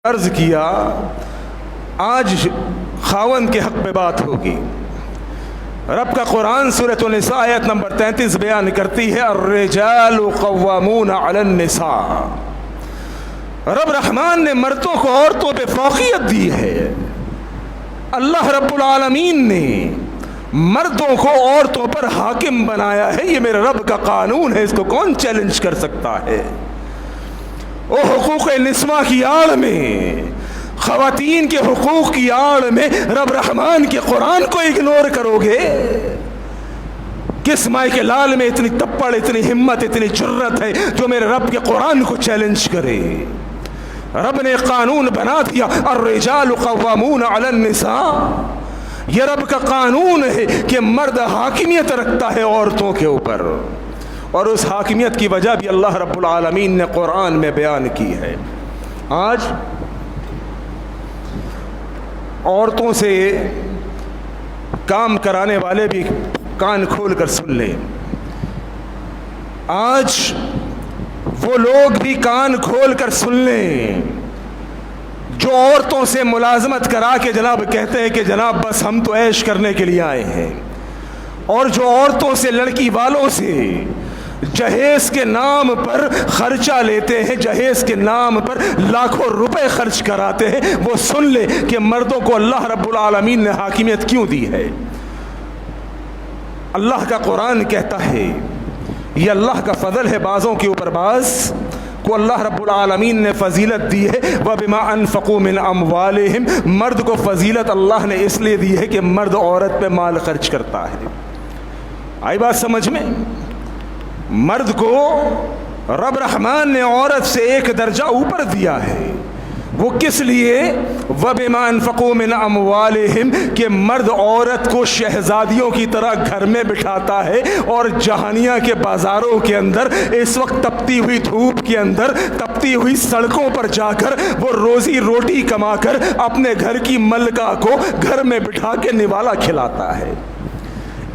عرض کیا آج خاوند کے حق پہ بات ہوگی۔ رب کا قرآن سورۃ النساء آیت نمبر 33 بیان کرتی ہے الرجال قوامون علی النساء۔ رب رحمان نے مردوں کو عورتوں پہ فوقیت دی ہے۔ اللہ رب العالمین نے مردوں کو عورتوں پر حاکم بنایا ہے۔ یہ میرے رب کا قانون ہے، اس کو کون چیلنج کر سکتا ہے؟ وہ حقوق نسواں کی آڑ میں، خواتین کے حقوق کی آڑ میں رب رحمان کے قرآن کو اگنور کرو گے؟ کس مائی کے لال میں اتنی تپڑ، اتنی ہمت، اتنی جرت ہے جو میرے رب کے قرآن کو چیلنج کرے؟ رب نے قانون بنا دیا الرجال قوامون علی النساء۔ یہ رب کا قانون ہے کہ مرد حاکمیت رکھتا ہے عورتوں کے اوپر، اور اس حاکمیت کی وجہ بھی اللہ رب العالمین نے قرآن میں بیان کی ہے۔ آج عورتوں سے کام کرانے والے بھی کان کھول کر سن لیں۔ آج وہ لوگ بھی کان کھول کر سن لیں جو عورتوں سے ملازمت کرا کے جناب کہتے ہیں کہ جناب بس ہم تو عیش کرنے کے لیے آئے ہیں، اور جو عورتوں سے، لڑکی والوں سے جہیز کے نام پر خرچہ لیتے ہیں، جہیز کے نام پر لاکھوں روپے خرچ کراتے ہیں، وہ سن لے کہ مردوں کو اللہ رب العالمین نے حاکمیت کیوں دی ہے۔ اللہ کا قرآن کہتا ہے یہ اللہ کا فضل ہے، بعضوں کے اوپر بعض کو اللہ رب العالمین نے فضیلت دی ہے۔ وَبِمَا أَنفَقُوا مِنْ أَمْوَالِهِمْ، مرد کو فضیلت اللہ نے اس لیے دی ہے کہ مرد عورت پہ مال خرچ کرتا ہے۔ آئی بات سمجھ میں؟ مرد کو رب رحمان نے عورت سے ایک درجہ اوپر دیا ہے۔ وہ کس لیے؟ وَبِمَا أَنفَقُوا مِنْ أَمْوَالِهِمْ، کہ مرد عورت کو شہزادیوں کی طرح گھر میں بٹھاتا ہے، اور جہانیہ کے بازاروں کے اندر اس وقت تپتی ہوئی دھوپ کے اندر، تپتی ہوئی سڑکوں پر جا کر وہ روزی روٹی کما کر اپنے گھر کی ملکہ کو گھر میں بٹھا کے نوالا کھلاتا ہے۔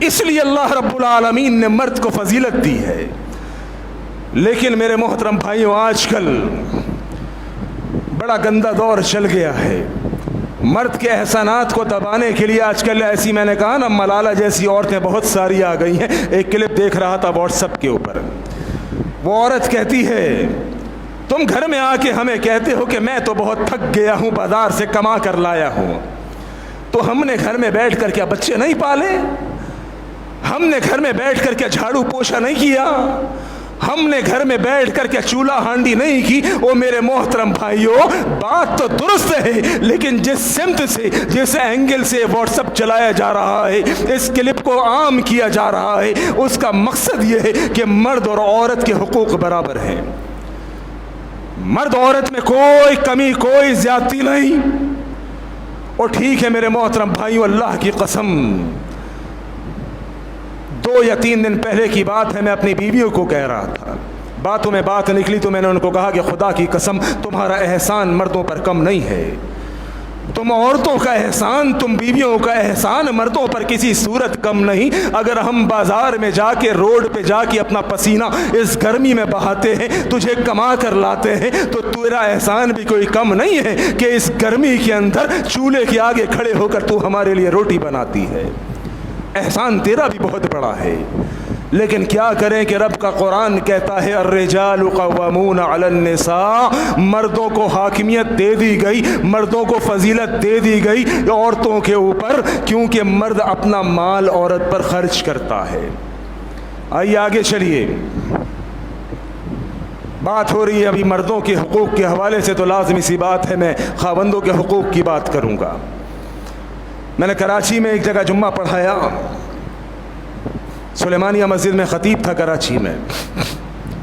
اس لیے اللہ رب العالمین نے مرد کو فضیلت دی ہے۔ لیکن میرے محترم بھائیوں، آج کل بڑا گندا دور چل گیا ہے۔ مرد کے احسانات کو دبانے کے لیے آج کل ایسی، میں نے کہا نا، ملالہ جیسی عورتیں بہت ساری آ گئی ہیں۔ ایک کلپ دیکھ رہا تھا واٹس ایپ کے اوپر، وہ عورت کہتی ہے تم گھر میں آ کے ہمیں کہتے ہو کہ میں تو بہت تھک گیا ہوں، بازار سے کما کر لایا ہوں، تو ہم نے گھر میں بیٹھ کر کیا بچے نہیں پالے؟ ہم نے گھر میں بیٹھ کر کیا جھاڑو پوچھا نہیں کیا؟ ہم نے گھر میں بیٹھ کر کیا چولہا ہانڈی نہیں کی؟ او میرے محترم بھائیوں، بات تو درست ہے، لیکن جس سمت سے، جس اینگل سے واٹس ایپ چلایا جا رہا ہے، اس کلپ کو عام کیا جا رہا ہے، اس کا مقصد یہ ہے کہ مرد اور عورت کے حقوق برابر ہیں۔ مرد عورت میں کوئی کمی، کوئی زیادتی نہیں۔ اور ٹھیک ہے میرے محترم بھائیوں، اللہ کی قسم 2 یا 3 دن پہلے کی بات ہے، میں اپنی بیویوں کو کہہ رہا تھا، باتوں میں بات نکلی تو میں نے ان کو کہا کہ خدا کی قسم تمہارا احسان مردوں پر کم نہیں ہے۔ تم عورتوں کا احسان، تم بیویوں کا احسان مردوں پر کسی صورت کم نہیں۔ اگر ہم بازار میں جا کے، روڈ پہ جا کے اپنا پسینہ اس گرمی میں بہاتے ہیں، تجھے کما کر لاتے ہیں، تو تیرا احسان بھی کوئی کم نہیں ہے کہ اس گرمی کے اندر چولہے کے آگے کھڑے ہو کر تو ہمارے لیے روٹی بناتی ہے۔ احسان تیرا بھی بہت بڑا ہے۔ لیکن کیا کریں کہ رب کا قرآن کہتا ہے الرجال قوامون علی النساء، مردوں کو حاکمیت دے دی گئی، مردوں کو فضیلت دے دی گئی عورتوں کے اوپر، کیونکہ مرد اپنا مال عورت پر خرچ کرتا ہے۔ آئیے آگے چلیے، بات ہو رہی ہے ابھی مردوں کے حقوق کے حوالے سے، تو لازمی سی بات ہے میں خاوندوں کے حقوق کی بات کروں گا۔ میں نے کراچی میں ایک جگہ جمعہ پڑھایا، سلیمانیہ مسجد میں خطیب تھا کراچی میں،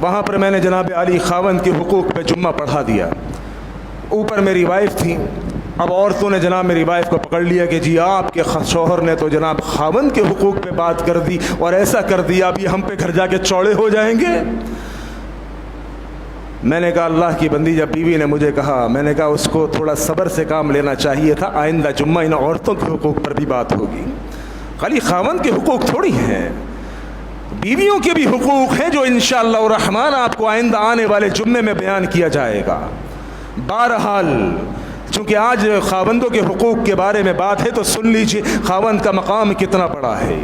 وہاں پر میں نے جناب علی خاوند کے حقوق پہ جمعہ پڑھا دیا۔ اوپر میری وائف تھی، اب عورتوں نے جناب میری وائف کو پکڑ لیا کہ جی آپ کے شوہر نے تو جناب خاوند کے حقوق پہ بات کر دی اور ایسا کر دیا، ابھی ہم پہ گھر جا کے چوڑے ہو جائیں گے۔ میں نے کہا اللہ کی بندی، جب بیوی نے مجھے کہا، میں نے کہا اس کو تھوڑا صبر سے کام لینا چاہیے تھا، آئندہ جمعہ ان عورتوں کے حقوق پر بھی بات ہوگی۔ خالی خاوند کے حقوق تھوڑی ہیں، بیویوں کے بھی حقوق ہیں جو انشاءاللہ الرحمن آپ کو آئندہ آنے والے جمعے میں بیان کیا جائے گا۔ بہرحال چونکہ آج خاوندوں کے حقوق کے بارے میں بات ہے تو سن لیجیے خاوند کا مقام کتنا بڑا ہے.